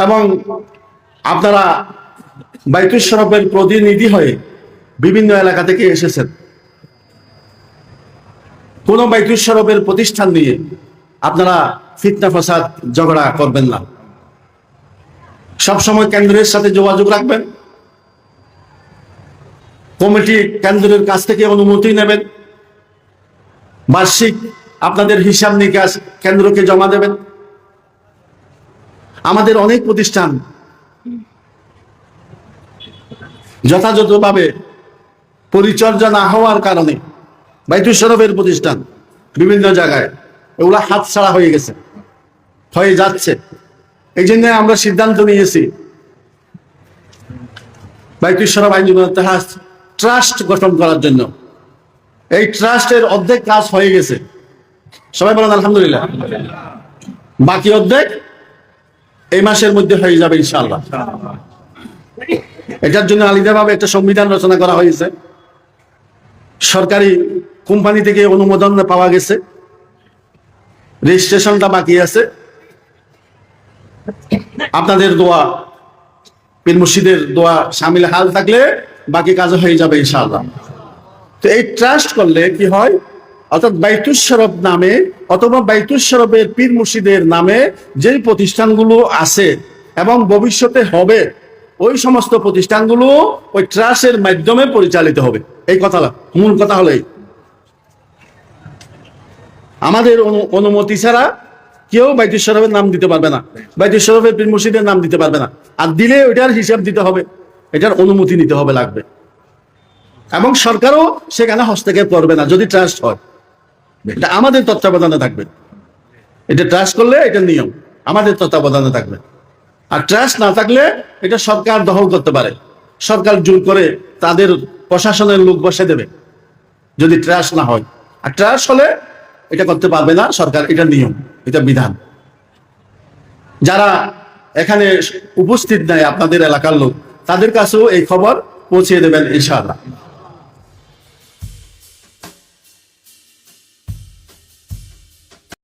এবং আপনারা বাইতুল শরফের প্রতিনিধি হয়ে বিভিন্ন এলাকা থেকে এসেছেন। কোন বাইতুল শরফের প্রতিষ্ঠান নিয়ে আপনারা ফিতনা ফাসাদ ঝগড়া করবেন না। সবসময় কেন্দ্রের সাথে যোগাযোগ রাখবেন, কমিটি কেন্দ্রের কাছ থেকে অনুমতি নেবেন, বার্ষিক আপনাদের হিসাব নিকাশ কেন্দ্রকে জমা দেবেন। আমাদের অনেক প্রতিষ্ঠান যথাযথভাবে পরিচর্যা না হওয়ার কারণে বাইতুল শরফের প্রতিষ্ঠান বিভিন্ন জায়গায় এগুলা হাতছাড়া হয়ে গেছে, হয়ে যাচ্ছে। এই জন্য আমরা সিদ্ধান্ত নিয়েছি বাইতুল শরফ আইনজীবী ইত্তেহাদ ট্রাস্ট গঠন করার জন্য। এই ট্রাস্টের অর্ধেক কাজ হয়ে গেছে, সবাই বলেন আলহামদুলিল্লাহ। বাকি অর্ধেক এই মাসের মধ্যে হয়ে যাবে ইনশাআল্লাহ। এটার জন্য আলাদাভাবে একটা সংবিধান রচনা করা হয়েছে, সরকারি কোম্পানি থেকে অনুমোদন পাওয়া গেছে, রেজিস্ট্রেশনটা বাকি আছে। আপনাদের দোয়া, পীর মুর্শিদের দোয়া শামিল হাল থাকলে বাকি কাজ হয়ে যাবে ইনশাআল্লাহ। তো এই ট্রাস্ট করলে কি হয়, অর্থাৎ বাইতুল শরফ নামে অথবা বাইতুল শরফের পীর মুর্শিদের নামে যেই প্রতিষ্ঠানগুলো আছে এবং ভবিষ্যতে হবে, ওই সমস্ত প্রতিষ্ঠানগুলো ওই ট্রাস্টের মাধ্যমে পরিচালিত হবে। এই কথা, মূল কথা হলো এই, আমাদের অনুমতি ছাড়া কেউ বাইতুল শরফের নাম দিতে পারবে না, বাইতুল শরফের পীর মুর্শিদের নাম দিতে পারবে না। আর দিলে ওইটার হিসাব দিতে হবে, এটার অনুমতি নিতে হবে, লাগবে। এবং সরকারও সেখানে হস্তক্ষেপ করবে না যদি ট্রাস্ট হয়। এটা আমাদের তত্ত্বাবধানে থাকবে। এটা ট্রাস্ট করলে এটা নিয়ম আমাদের তত্ত্বাবধানে থাকবে। আর ট্রাস্ট না থাকলে এটা সরকার দখল করতে পারে, সরকার জোর করে তাদের প্রশাসনের লোক বসে দেবে যদি ট্রাস্ট না হয়। আর ট্রাস্ট হলে এটা করতে পারবে না সরকার, এটা নিয়ম, এটা বিধান। যারা এখানে উপস্থিত নাই আপনাদের এলাকার লোক, তাদের কাছেও এই খবর পৌঁছে দেবেন ইনশাআল্লাহ।